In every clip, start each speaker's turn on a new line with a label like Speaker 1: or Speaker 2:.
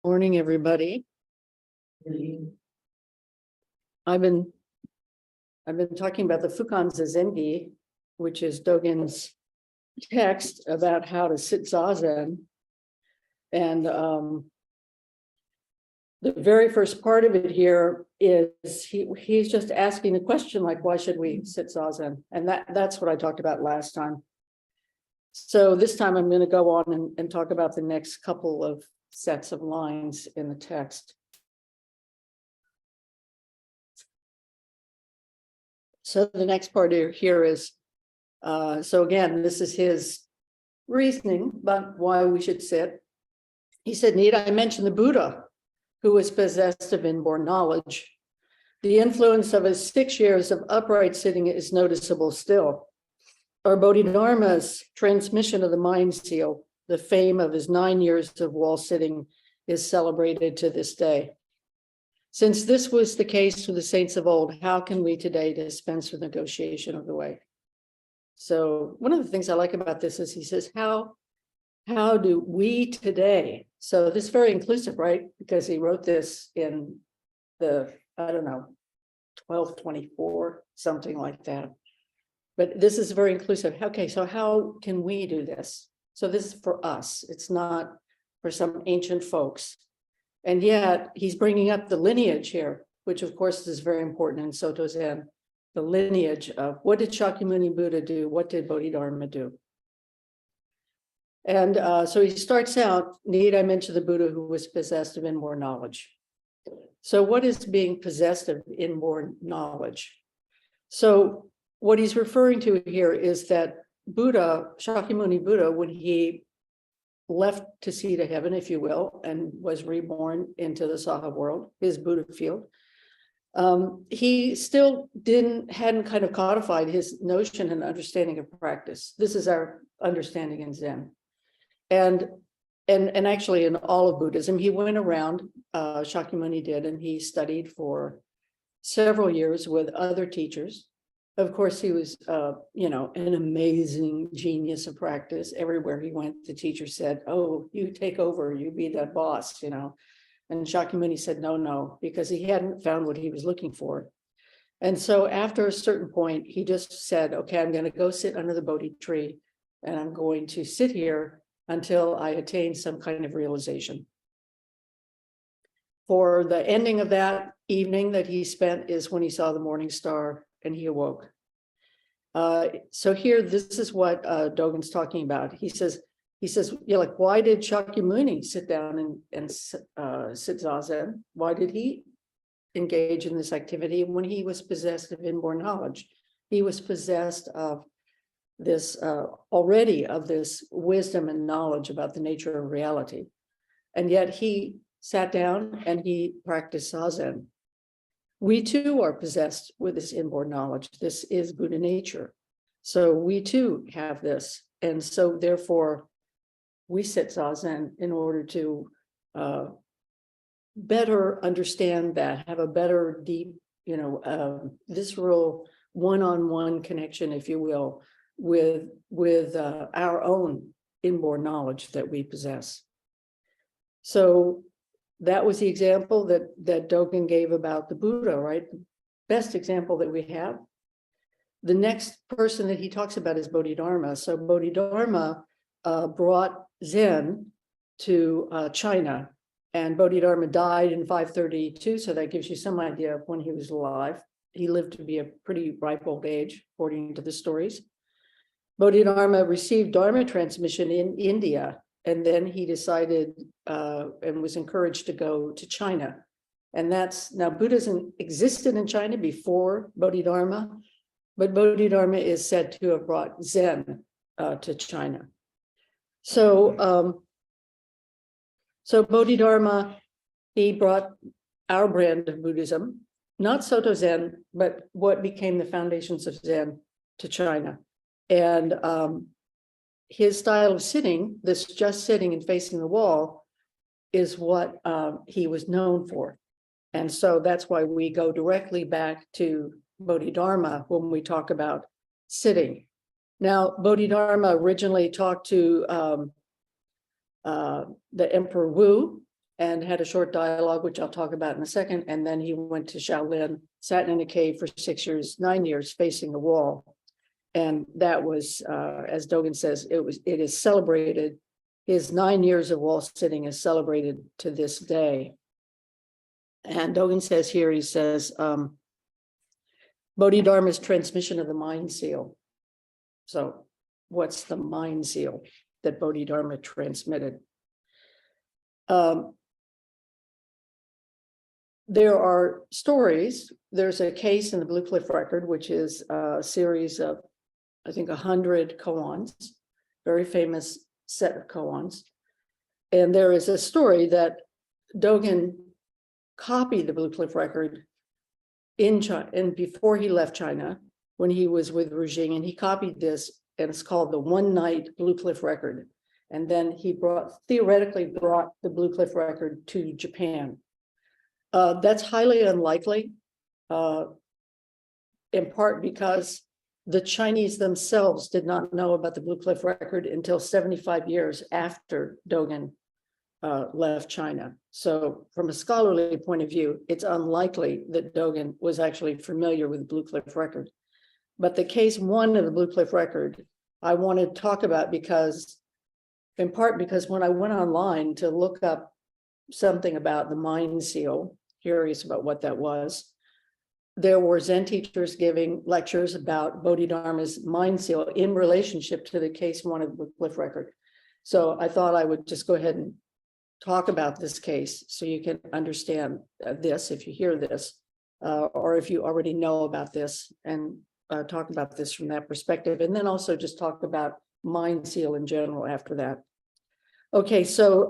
Speaker 1: Morning, everybody. I've been talking about the Fukanzazengi, which is Dogen's text about how to sit zazen. And the very first part of it here is he's just asking the question, like, why should we sit zazen? And that's what I talked about last time. So this time I'm going to go on and talk about the next couple of sets of lines in the text. So the next part here is, so again, this is his reasoning about why we should sit. He said, need I mention the Buddha, who was possessed of inborn knowledge? The influence of his 6 years of upright sitting is noticeable still. Our Bodhidharma's transmission of the mind seal, the fame of his 9 years of wall sitting, is celebrated to this day. Since this was the case with the saints of old, how can we today dispense with negotiation of the way? So one of the things I like about this is he says, how do we today? So this is very inclusive, right? Because he wrote this in the, 1224, something like that. But this is very inclusive. Okay, so how can we do this? So this is for us. It's not for some ancient folks. And yet he's bringing up the lineage here, which of course is very important in Soto Zen, the lineage of what did Shakyamuni Buddha do? What did Bodhidharma do? And so he starts out, need I mention the Buddha who was possessed of inborn knowledge? So what is being possessed of inborn knowledge? So what he's referring to here is that Buddha, Shakyamuni Buddha, when he left to see to heaven, if you will, and was reborn into the Saha world, his Buddha field, he still hadn't kind of codified his notion and understanding of practice. This is our understanding in Zen. And actually in all of Buddhism, he went around, Shakyamuni did, and he studied for several years with other teachers. Of course, he was, an amazing genius of practice. Everywhere he went, the teacher said, oh, you take over, you be the boss, And Shakyamuni said, no, because he hadn't found what he was looking for. And so after a certain point, he just said, okay, I'm going to go sit under the Bodhi tree, and I'm going to sit here until I attain some kind of realization. For the ending of that evening that he spent is when he saw the morning star and he awoke. So here, this is what Dogen's talking about. He says, like, why did Shakyamuni sit down and sit zazen? Why did he engage in this activity when he was possessed of inborn knowledge? He was possessed of this already of this wisdom and knowledge about the nature of reality. And yet he sat down and he practiced zazen. We too are possessed with this inborn knowledge. This is Buddha nature. So we too have this. And so therefore, we sit zazen in order to better understand that, have a better deep, visceral one-on-one connection, if you will, with our own inborn knowledge that we possess. So that was the example that Dogen gave about the Buddha, right? The best example that we have. The next person that he talks about is Bodhidharma. So Bodhidharma brought Zen to China, and Bodhidharma died in 532. So that gives you some idea of when he was alive. He lived to be a pretty ripe old age, according to the stories. Bodhidharma received Dharma transmission in India, and then he decided and was encouraged to go to China. And now Buddhism existed in China before Bodhidharma, but Bodhidharma is said to have brought Zen to China. So Bodhidharma, he brought our brand of Buddhism, not Soto Zen, but what became the foundations of Zen to China. And his style of sitting, this just sitting and facing the wall, is what he was known for. And so that's why we go directly back to Bodhidharma when we talk about sitting. Now, Bodhidharma originally talked to the Emperor Wu, and had a short dialogue, which I'll talk about in a second. And then he went to Shaolin, sat in a cave for 6 years, 9 years, facing the wall. And that was, as Dogen says, it is celebrated. His 9 years of wall sitting is celebrated to this day. And Dogen says here, he says, Bodhidharma's transmission of the mind seal. So what's the mind seal that Bodhidharma transmitted? There are stories. There's a case in the Blue Cliff Record, which is a series of, I think, 100 koans, very famous set of koans. And there is a story that Dogen copied the Blue Cliff Record in China, and before he left China, when he was with Rujing, and he copied this, and it's called the One Night Blue Cliff Record. And then he theoretically brought the Blue Cliff Record to Japan. That's highly unlikely, in part because the Chinese themselves did not know about the Blue Cliff Record until 75 years after Dogen left China. So from a scholarly point of view, it's unlikely that Dogen was actually familiar with the Blue Cliff Record. But the case one of the Blue Cliff Record, I want to talk about because, in part because when I went online to look up something about the mind seal, curious about what that was, there were Zen teachers giving lectures about Bodhidharma's mind seal in relationship to the case one of the Blue Cliff Record. So I thought I would just go ahead and talk about this case so you can understand this if you hear this, or if you already know about this, and talk about this from that perspective, and then also just talk about mind seal in general after that. Okay, so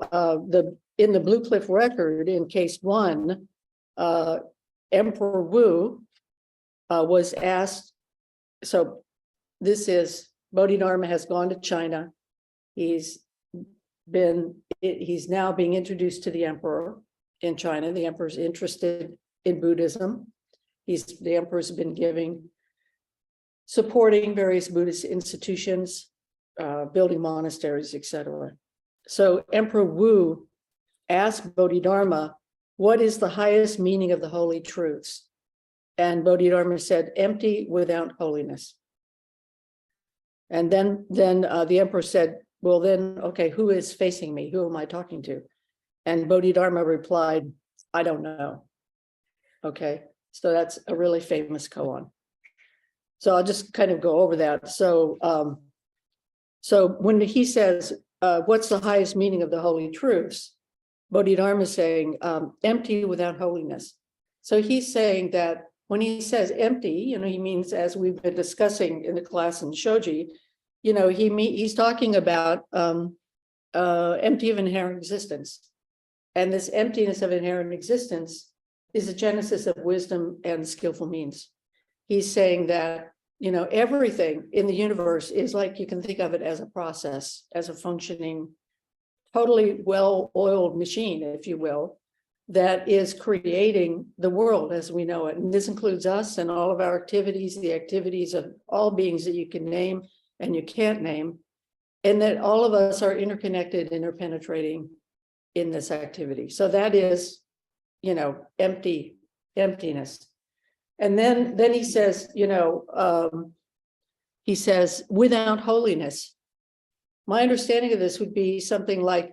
Speaker 1: in the Blue Cliff Record, in case one, Emperor Wu was asked, so this is, Bodhidharma has gone to China. He's now being introduced to the emperor in China. The emperor's interested in Buddhism. The emperor's been supporting various Buddhist institutions, building monasteries, etc. So Emperor Wu asked Bodhidharma, what is the highest meaning of the holy truths? And Bodhidharma said, empty without holiness. And then the emperor said, well, then, okay, who is facing me? Who am I talking to? And Bodhidharma replied, I don't know. Okay, so that's a really famous koan. So I'll just kind of go over that. So when he says, what's the highest meaning of the holy truths? Bodhidharma is saying, empty without holiness. So he's saying that when he says empty, he means, as we've been discussing in the class in Shoji, he's talking about empty of inherent existence. And this emptiness of inherent existence is the genesis of wisdom and skillful means. He's saying that, everything in the universe is like, you can think of it as a process, as a functioning, totally well-oiled machine, if you will, that is creating the world as we know it. And this includes us and all of our activities, the activities of all beings that you can name and you can't name, and that all of us are interconnected, interpenetrating in this activity. So that is, emptiness. And then he says, without holiness. My understanding of this would be something like,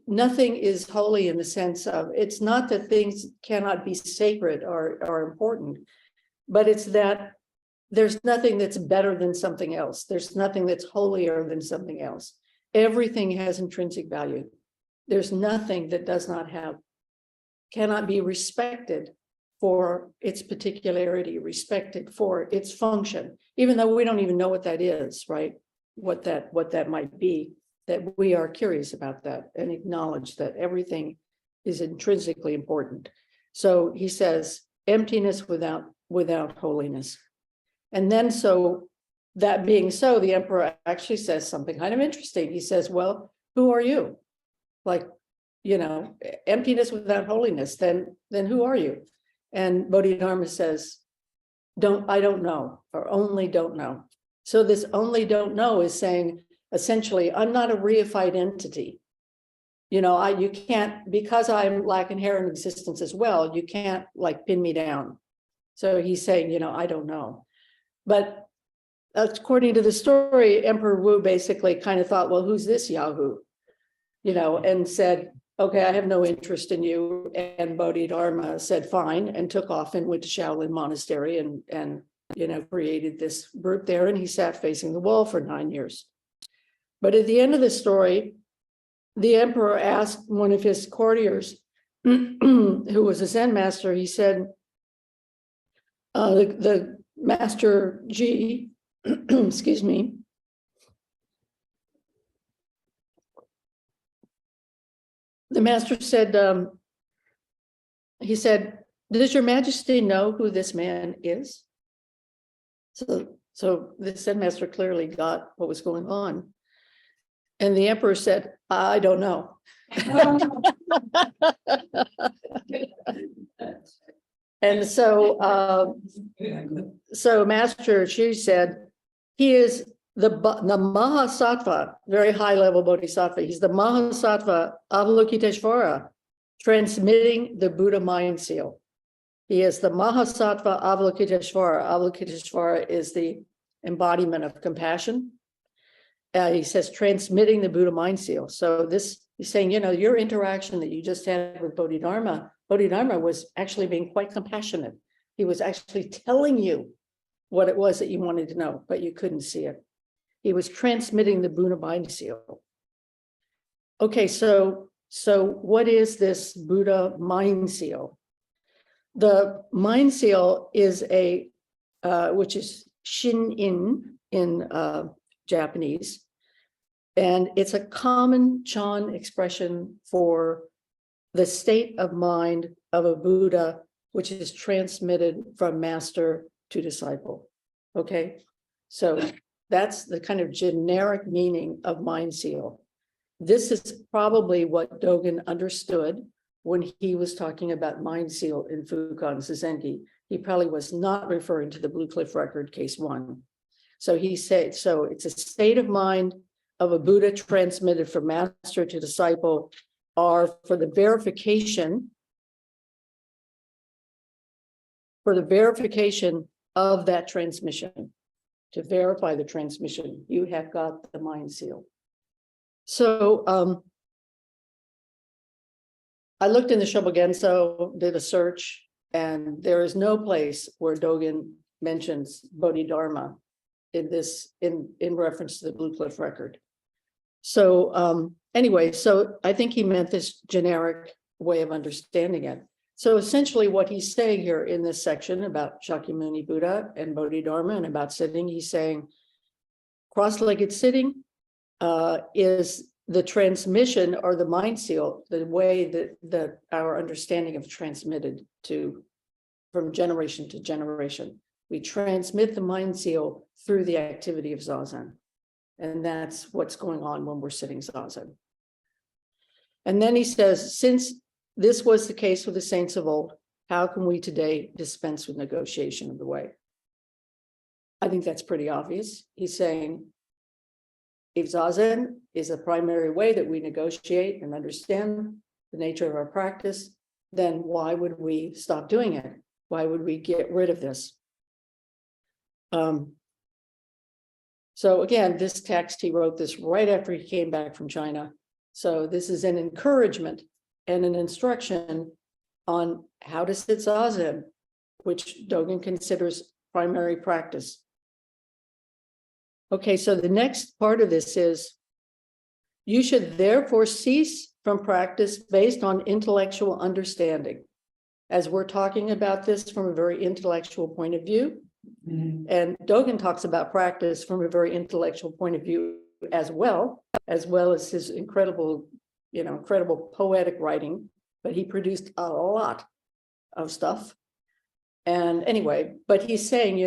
Speaker 1: nothing is holy in the sense of, it's not that things cannot be sacred or important, but it's that there's nothing that's better than something else. There's nothing that's holier than something else. Everything has intrinsic value. There's nothing that cannot be respected for its particularity, respected for its function, even though we don't even know what that is, right? What that might be, that we are curious about that and acknowledge that everything is intrinsically important. So he says, emptiness without holiness. And then, so that being so, the emperor actually says something kind of interesting. He says, well, who are you? Like, emptiness without holiness, then who are you? And Bodhidharma says, I don't know, or only don't know. So this only don't know is saying, essentially, I'm not a reified entity. you can't, because I'm lacking hair in existence as well, you can't like pin me down. So he's saying, I don't know. But according to the story, Emperor Wu basically kind of thought, well, who's this Yahoo? And said, okay, I have no interest in you. And Bodhidharma said, fine, and took off and went to Shaolin Monastery and created this group there. And he sat facing the wall for 9 years. But at the end of the story, the emperor asked one of his courtiers, who was a Zen master, he said, the master G, excuse me, the master said, he said, does your majesty know who this man is? So the Zen master clearly got what was going on. And the emperor said, I don't know. And so Master Xu said, he is the Mahasattva, very high level Bodhisattva. He's the Mahasattva Avalokiteshvara, transmitting the Buddha mind seal. He is the Mahasattva Avalokiteshvara. Avalokiteshvara is the embodiment of compassion. He says, transmitting the Buddha mind seal. So this, he's saying, your interaction that you just had with Bodhidharma was actually being quite compassionate. He was actually telling you what it was that you wanted to know, but you couldn't see it. He was transmitting the Buddha mind seal. Okay, so what is this Buddha mind seal? The mind seal is which is Shin-in in Japanese, and it's a common Chan expression for the state of mind of a Buddha, which is transmitted from master to disciple. Okay, so that's the kind of generic meaning of mind seal. This is probably what Dogen understood when he was talking about mind seal in Fukanzazengi. He probably was not referring to the Blue Cliff Record, case 1. So he said, so it's a state of mind of a Buddha transmitted from master to disciple, are for the verification of that transmission. To verify the transmission, you have got the mind seal. So I looked in the Shobogenzo, did a search, and there is no place where Dogen mentions Bodhidharma in reference to the Blue Cliff Record. So anyway, so I think he meant this generic way of understanding it. So essentially what he's saying here in this section about Shakyamuni Buddha and Bodhidharma and about sitting, he's saying cross-legged sitting is the transmission or the mind seal, the way that our understanding of transmitted from generation to generation. We transmit the mind seal through the activity of Zazen. And that's what's going on when we're sitting Zazen. And then he says, since this was the case with the saints of old, how can we today dispense with negotiation of the way? I think that's pretty obvious. He's saying, if Zazen is a primary way that we negotiate and understand the nature of our practice, then why would we stop doing it? Why would we get rid of this? So again, this text, he wrote this right after he came back from China. So this is an encouragement and an instruction on how to sit Zazen, which Dogen considers primary practice. Okay, so the next part of this is, you should therefore cease from practice based on intellectual understanding. As we're talking about this from a very intellectual point of view, and Dogen talks about practice from a very intellectual point of view as well as his incredible poetic writing, but he produced a lot of stuff. And anyway, but he's saying,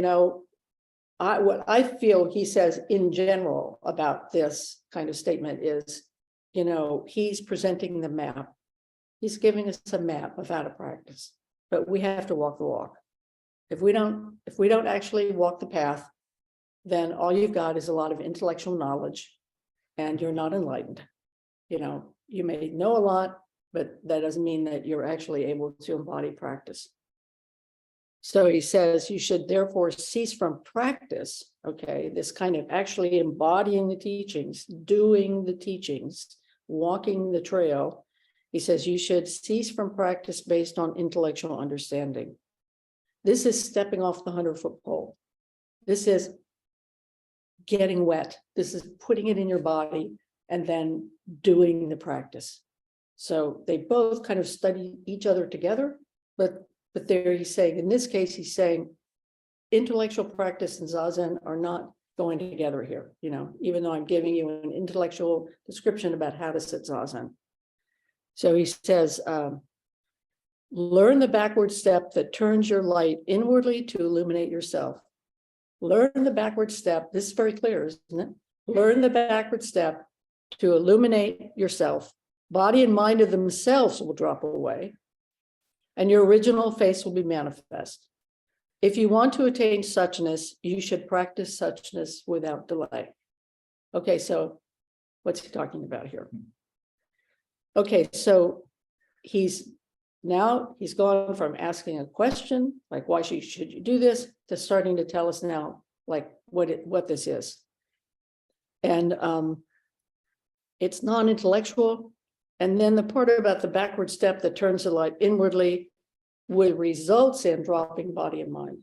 Speaker 1: what I feel he says in general about this kind of statement is, he's presenting the map. He's giving us a map of how to practice, but we have to walk the walk. If we don't actually walk the path, then all you've got is a lot of intellectual knowledge and you're not enlightened. you may know a lot, but that doesn't mean that you're actually able to embody practice. So he says you should therefore cease from practice, okay, this kind of actually embodying the teachings, doing the teachings, walking the trail. He says you should cease from practice based on intellectual understanding. This is stepping off the 100-foot pole. This is getting wet. This is putting it in your body and then doing the practice. So they both kind of study each other together, but there he's saying, in this case, he's saying intellectual practice and Zazen are not going together here, even though I'm giving you an intellectual description about how to sit Zazen. So he says, learn the backward step that turns your light inwardly to illuminate yourself. Learn the backward step. This is very clear, isn't it? Learn the backward step to illuminate yourself. Body and mind of themselves will drop away, and your original face will be manifest. If you want to attain suchness, you should practice suchness without delay. Okay, so what's he talking about here? Okay, so he's gone from asking a question, like why should you do this, to starting to tell us now, like what this is. And it's non-intellectual. And then the part about the backward step that turns the light inwardly would results in dropping body and mind.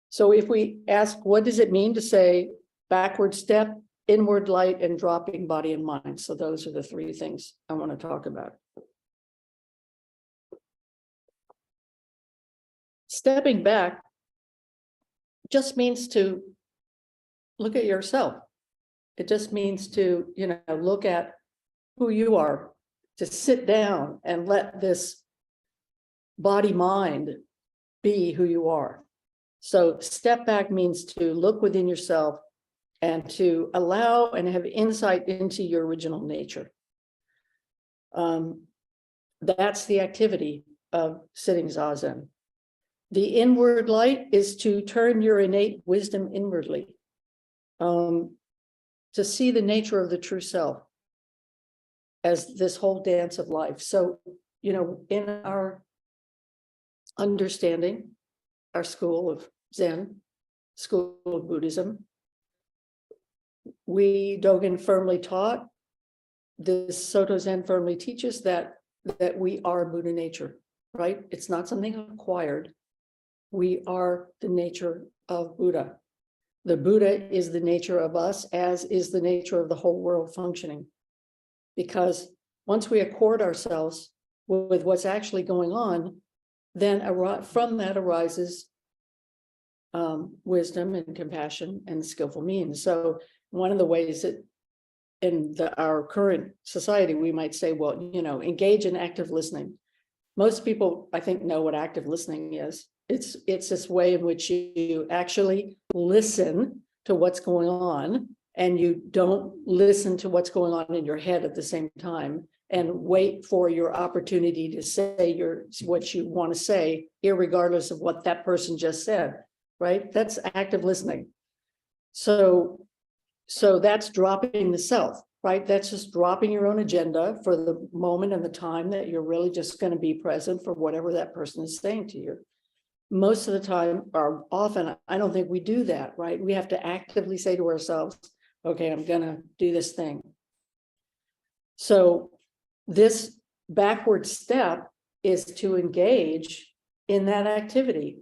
Speaker 1: So if we ask, what does it mean to say backward step, inward light, and dropping body and mind? So those are the three things I want to talk about. Stepping back just means to look at yourself. It just means to, look at who you are, to sit down and let this body mind be who you are. So step back means to look within yourself and to allow and have insight into your original nature. That's the activity of sitting Zazen. The inward light is to turn your innate wisdom inwardly, to see the nature of the true self as this whole dance of life. So, in our understanding, our school of Zen, school of Buddhism, Dogen firmly taught, this Soto Zen firmly teaches that we are Buddha nature, right? It's not something acquired. We are the nature of Buddha. The Buddha is the nature of us, as is the nature of the whole world functioning. Because once we accord ourselves with what's actually going on, then from that arises wisdom and compassion and skillful means. So one of the ways that in our current society, we might say, well, engage in active listening. Most people, I think, know what active listening is. It's this way in which you actually listen to what's going on, and you don't listen to what's going on in your head at the same time, and wait for your opportunity to say what you want to say, irregardless of what that person just said, right? That's active listening. So that's dropping the self, right? That's just dropping your own agenda for the moment and the time that you're really just going to be present for whatever that person is saying to you. Most of the time, or often, I don't think we do that, right? We have to actively say to ourselves, okay, I'm going to do this thing. So this backward step is to engage in that activity.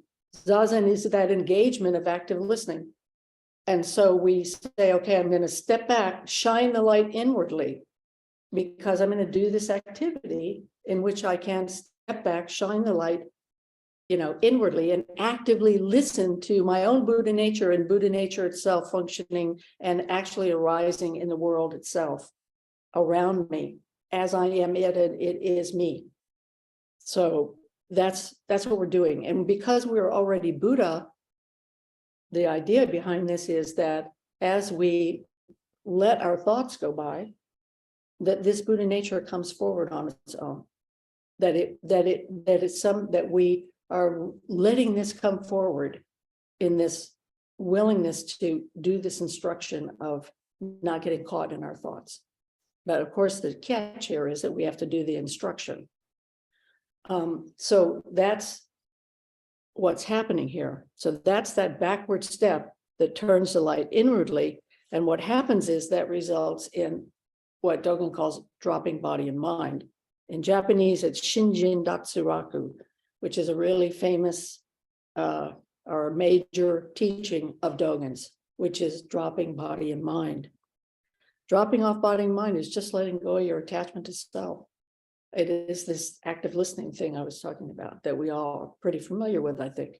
Speaker 1: Zazen is that engagement of active listening. And so we say, okay, I'm going to step back, shine the light inwardly, because I'm going to do this activity in which I can step back, shine the light, inwardly, and actively listen to my own Buddha nature and Buddha nature itself functioning and actually arising in the world itself around me. As I am it, and it is me. So that's what we're doing. And because we're already Buddha, the idea behind this is that as we let our thoughts go by, that this Buddha nature comes forward on its own. That we are letting this come forward in this willingness to do this instruction of not getting caught in our thoughts. But of course, the catch here is that we have to do the instruction. So that's what's happening here. So that's that backward step that turns the light inwardly. And what happens is that results in what Dogen calls dropping body and mind. In Japanese, it's Shinjin Datsuraku, which is a really famous or major teaching of Dogen's, which is dropping body and mind. Dropping off body and mind is just letting go of your attachment to self. It is this active listening thing I was talking about that we all are pretty familiar with, I think.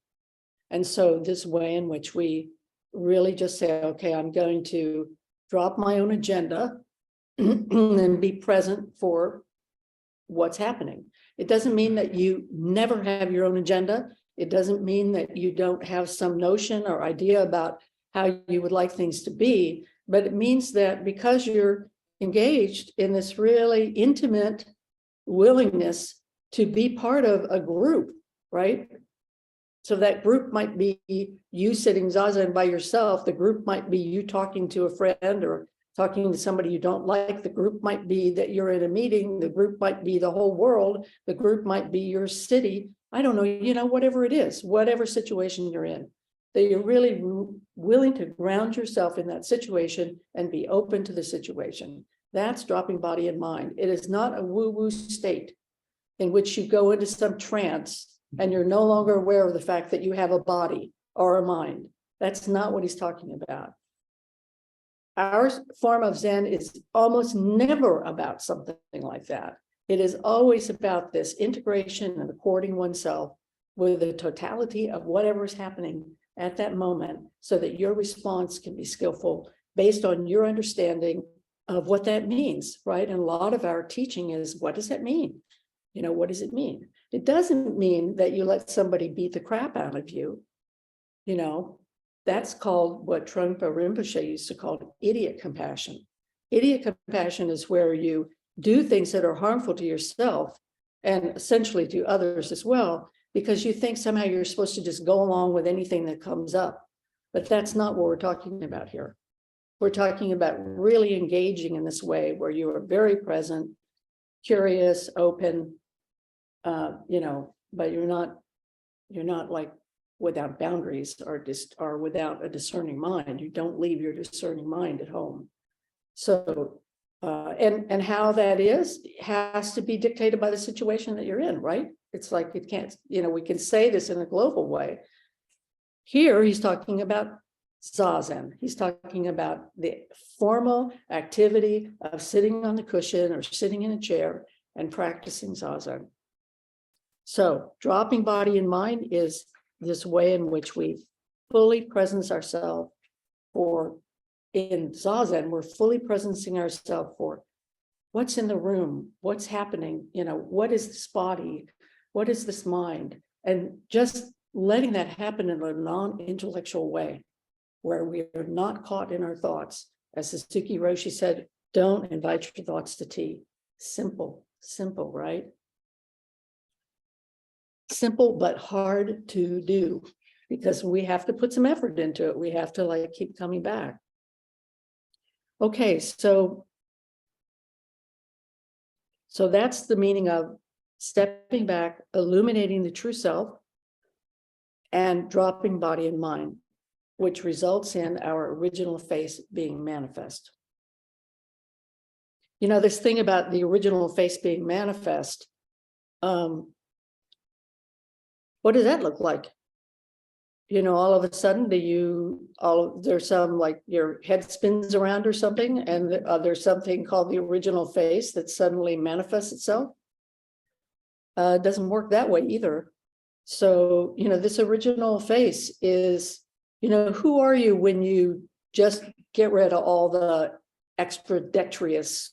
Speaker 1: And so this way in which we really just say, okay, I'm going to drop my own agenda and be present for what's happening. It doesn't mean that you never have your own agenda. It doesn't mean that you don't have some notion or idea about how you would like things to be, but it means that because you're engaged in this really intimate willingness to be part of a group, right? So that group might be you sitting zazen by yourself. The group might be you talking to a friend or talking to somebody you don't like. The group might be that you're in a meeting. The group might be the whole world. The group might be your city. I don't know, whatever it is, whatever situation you're in, that you're really willing to ground yourself in that situation and be open to the situation. That's dropping body and mind. It is not a woo-woo state in which you go into some trance and you're no longer aware of the fact that you have a body or a mind. That's not what he's talking about. Our form of Zen is almost never about something like that. It is always about this integration and according oneself with the totality of whatever is happening at that moment so that your response can be skillful based on your understanding of what that means, right? And a lot of our teaching is, what does that mean? What does it mean? It doesn't mean that you let somebody beat the crap out of you. That's called what Trungpa Rinpoche used to call idiot compassion. Idiot compassion is where you do things that are harmful to yourself and essentially to others as well, because you think somehow you're supposed to just go along with anything that comes up. But that's not what we're talking about here. We're talking about really engaging in this way where you are very present, curious, open, but you're not like without boundaries or without a discerning mind. You don't leave your discerning mind at home. So, and how that is has to be dictated by the situation that you're in, right? It's like it can't, we can say this in a global way. Here, he's talking about Zazen. He's talking about the formal activity of sitting on the cushion or sitting in a chair and practicing Zazen. So dropping body and mind is this way in which we fully presence ourselves for, in Zazen, we're fully presencing ourselves for what's in the room, what's happening, what is this body, what is this mind, and just letting that happen in a non-intellectual way, where we are not caught in our thoughts. As Suzuki Roshi said, don't invite your thoughts to tea. Simple, right? Simple, but hard to do because we have to put some effort into it. We have to keep coming back. Okay, so that's the meaning of stepping back, illuminating the true self, and dropping body and mind, which results in our original face being manifest. This thing about the original face being manifest, what does that look like? All of a sudden, there's some your head spins around or something, and there's something called the original face that suddenly manifests itself. It doesn't work that way either. So, this original face is, who are you when you just get rid of all the extra detritus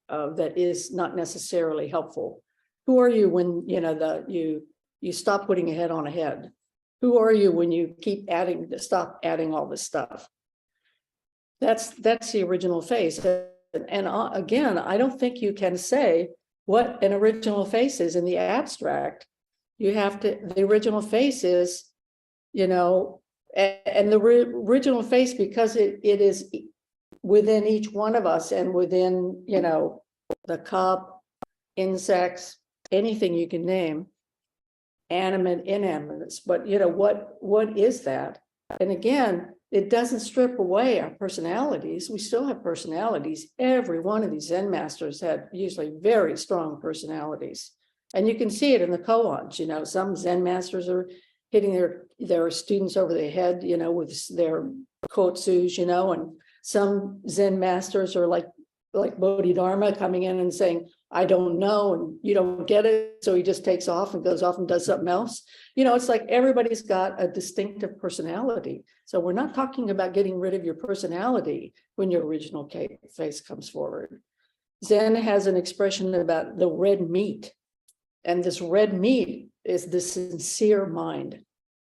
Speaker 1: that is not necessarily helpful? Who are you when, you stop putting a head on a head? Who are you when you stop adding all this stuff? That's the original face. And again, I don't think you can say what an original face is in the abstract. The original face is, and the original face, because it is within each one of us and within, the cup, insects, anything you can name, animate, inanimate. But what is that? And again, it doesn't strip away our personalities. We still have personalities. Every one of these Zen masters had usually very strong personalities. And you can see it in the koans. Some Zen masters are hitting their students over the head, with their kotsus, and some Zen masters are like Bodhidharma coming in and saying, I don't know, and you don't get it. So he just takes off and goes off and does something else. It's like everybody's got a distinctive personality. So we're not talking about getting rid of your personality when your original face comes forward. Zen has an expression about the red meat. And this red meat is the sincere mind.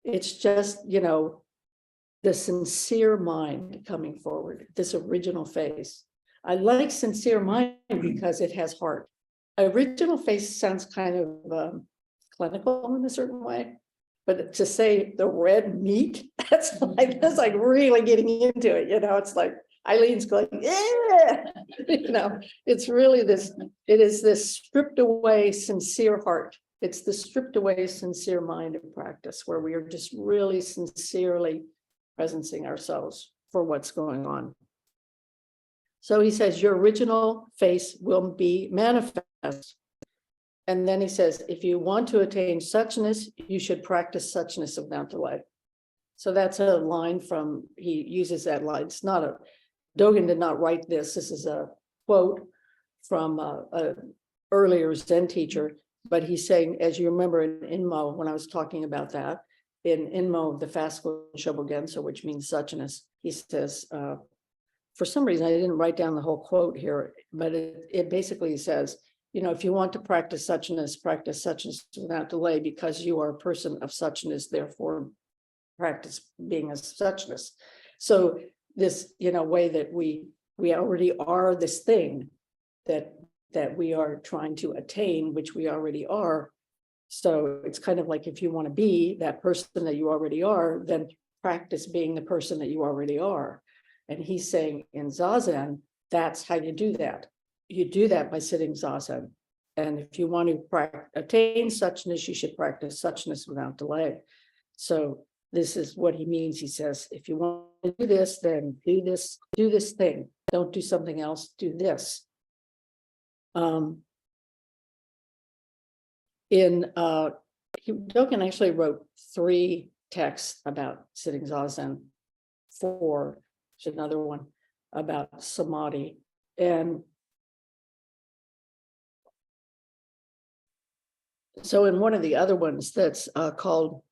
Speaker 1: It's just, the sincere mind coming forward, this original face. I like sincere mind because it has heart. Original face sounds kind of clinical in a certain way, but to say the red meat, that's like really getting into it. It's like Eileen's going, yeah, it's really this, it is this stripped away sincere heart. It's the stripped away sincere mind of practice where we are just really sincerely presencing ourselves for what's going on. So he says, your original face will be manifest. And then he says, if you want to attain suchness, you should practice suchness without delay. So that's a line from, he uses that line. It's not a, Dogen did not write this. This is a quote from a earlier Zen teacher, but he's saying, as you remember in Inmo, when I was talking about that, in Inmo of the Fascal Shobogenso, which means suchness, he says, for some reason, I didn't write down the whole quote here, but it basically says, if you want to practice suchness without delay, because you are a person of suchness, therefore practice being a suchness. So this, way that we already are this thing that we are trying to attain, which we already are. So it's kind of like, if you want to be that person that you already are, then practice being the person that you already are. And he's saying in Zazen, that's how you do that. You do that by sitting Zazen. And if you want to attain suchness, you should practice suchness without delay. So this is what he means. He says, if you want to do this, then do this thing. Don't do something else, do this. Dogen actually wrote 3 texts about sitting Zazen, 4, there's another one about samadhi. And so in one of the other ones that's called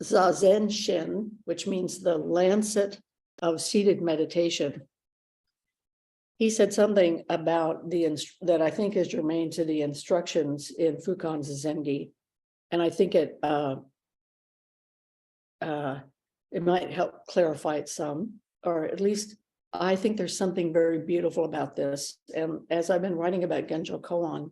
Speaker 1: Zazen Shin, which means the lancet of seated meditation, he said something about that I think is germane to the instructions in Fukanzazengi, and I think it might help clarify it some, or at least I think there's something very beautiful about this. And as I've been writing about Genjo Koan,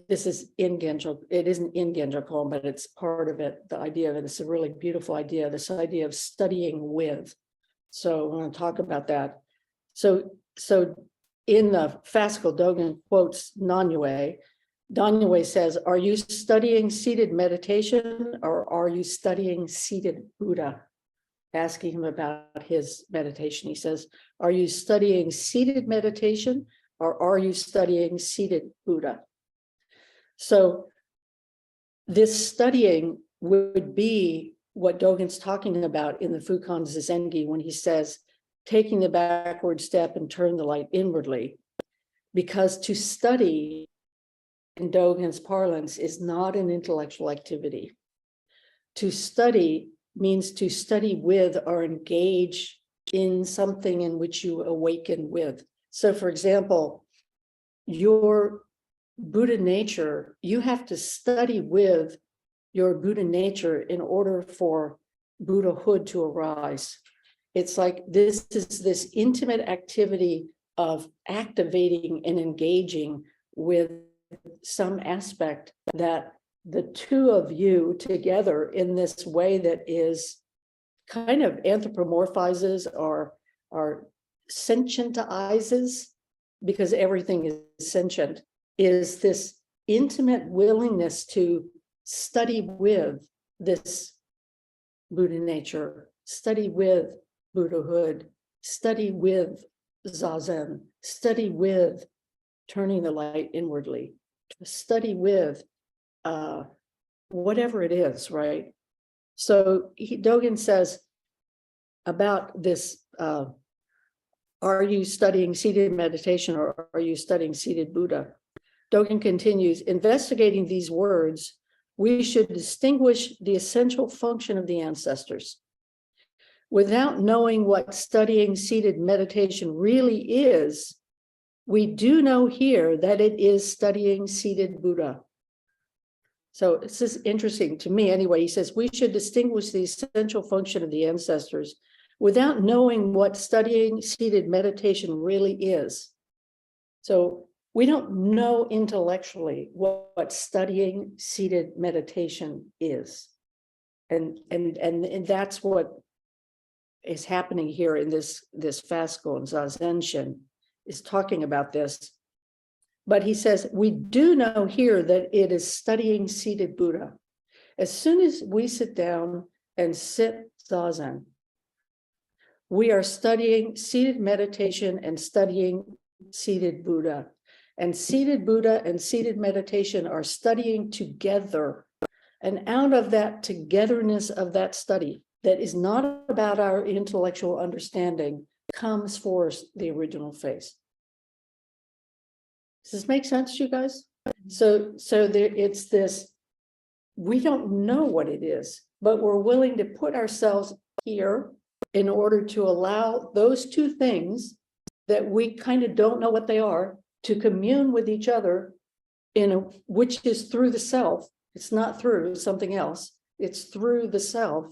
Speaker 1: this is in Genjo, it isn't in Genjo Koan, but it's part of it. The idea of it is a really beautiful idea, this idea of studying with. So I want to talk about that. So in the Fascal, Dogen quotes Nanyue. Nanyue says, are you studying seated meditation or are you studying seated Buddha? Asking him about his meditation. He says, are you studying seated meditation or are you studying seated Buddha? So this studying would be what Dogen's talking about in the Fukanzazengi when he says, taking the backward step and turn the light inwardly, because to study in Dogen's parlance is not an intellectual activity. To study means to study with or engage in something in which you awaken with. So for example, your Buddha nature, you have to study with your Buddha nature in order for Buddhahood to arise. It's like this is this intimate activity of activating and engaging with some aspect that the two of you together in this way that is kind of anthropomorphizes or sentientizes because everything is sentient, is this intimate willingness to study with this Buddha nature, study with Buddhahood, study with Zazen, study with turning the light inwardly, study with whatever it is, right? So Dogen says about this, are you studying seated meditation or are you studying seated Buddha? Dogen continues, investigating these words, we should distinguish the essential function of the ancestors. Without knowing what studying seated meditation really is, we do know here that it is studying seated Buddha. So this is interesting to me anyway. He says we should distinguish the essential function of the ancestors without knowing what studying seated meditation really is. So we don't know intellectually what studying seated meditation is. And that's what is happening here in this fast school, and Zazen is talking about this. But he says, we do know here that it is studying seated Buddha. As soon as we sit down and sit Zazen, we are studying seated meditation and studying seated Buddha. And seated Buddha and seated meditation are studying together. And out of that togetherness of that study, that is not about our intellectual understanding, comes forth the original face. Does this make sense to you guys? So there, it's this, we don't know what it is, but we're willing to put ourselves here in order to allow those two things that we kind of don't know what they are to commune with each other which is through the self. It's not through something else. It's through the self.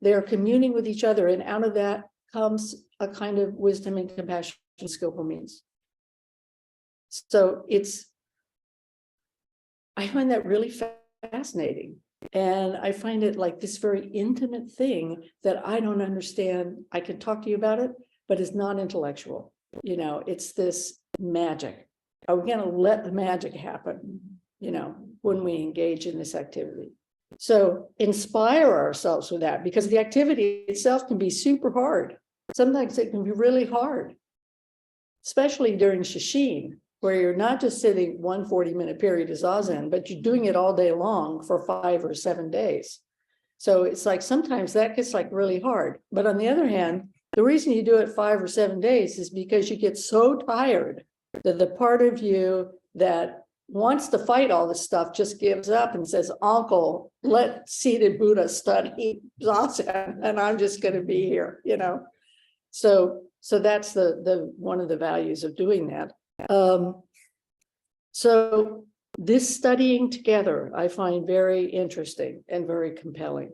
Speaker 1: They're communing with each other, and out of that comes a kind of wisdom and compassion, skillful means. So I find that really fascinating. And I find it like this very intimate thing that I don't understand. I can talk to you about it, but it's not intellectual. You know, it's this magic. Are we going to let the magic happen, you know, when we engage in this activity? So inspire ourselves with that, because the activity itself can be super hard. Sometimes it can be really hard, especially during Shishin, where you're not just sitting 1 40-minute period of Zazen, but you're doing it all day long for 5 or 7 days. So it's like sometimes that gets like really hard. But on the other hand, the reason you do it 5 or 7 days is because you get so tired that the part of you that wants to fight all this stuff just gives up and says, Uncle, let seated Buddha study Zazen, and I'm just going to be here, you know. So that's the one of the values of doing that. So this studying together, I find very interesting and very compelling.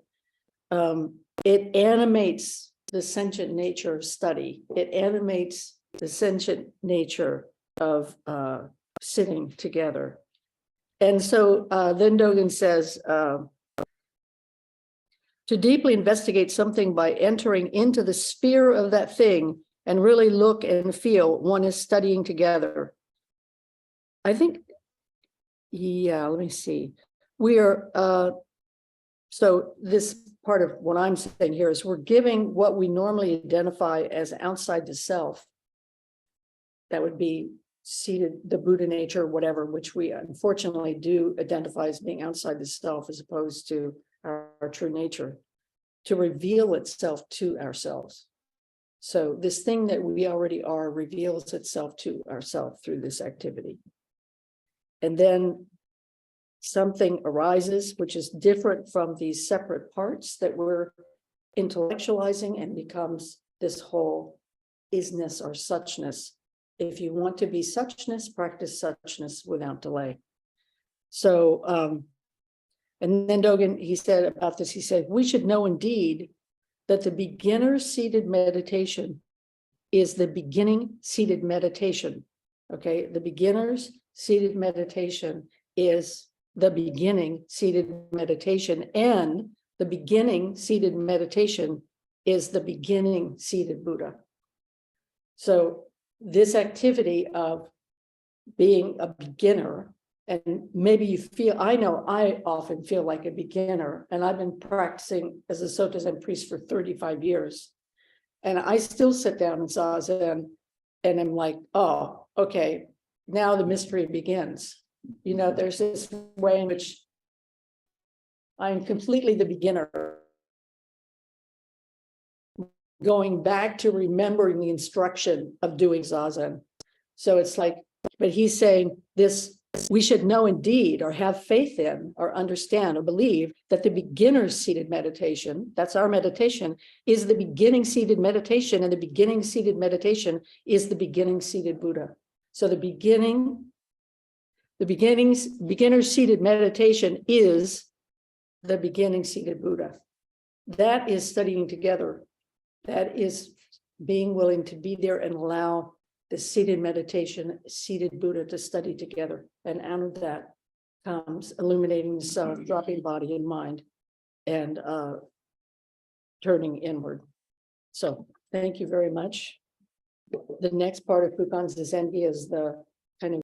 Speaker 1: It animates the sentient nature of study. It animates the sentient nature of sitting together. And so then Dogen says, to deeply investigate something by entering into the sphere of that thing and really look and feel, one is studying together. I think, yeah, let me see. We are, so this part of what I'm saying here is we're giving what we normally identify as outside the self. That would be seated, the Buddha nature, whatever, which we unfortunately do identify as being outside the self as opposed to our true nature, to reveal itself to ourselves. So this thing that we already are reveals itself to ourselves through this activity. And then something arises, which is different from these separate parts that we're intellectualizing, and becomes this whole isness or suchness. If you want to be suchness, practice suchness without delay. So, and then Dogen, he said about this, he said, we should know indeed that the beginner's seated meditation is the beginning seated meditation. Okay, the beginner's seated meditation is the beginning seated meditation, and the beginning seated meditation is the beginning seated Buddha. So this activity of being a beginner, and maybe you feel, I know I often feel like a beginner, and I've been practicing as a Soto Zen priest for 35 years. And I still sit down in Zazen and I'm like, oh, okay, now the mystery begins. You know, there's this way in which I'm completely the beginner, going back to remembering the instruction of doing Zazen. So it's like, but he's saying this, we should know indeed, or have faith in, or understand, or believe that the beginner's seated meditation, that's our meditation, is the beginning seated meditation, and the beginning seated meditation is the beginning seated Buddha. So the beginner's seated meditation is the beginning seated Buddha. That is studying together. That is being willing to be there and allow the seated meditation, seated Buddha to study together. And out of that comes illuminating the self, dropping body and mind, and turning inward. So thank you very much. The next part of Fukanzazengi is the kind of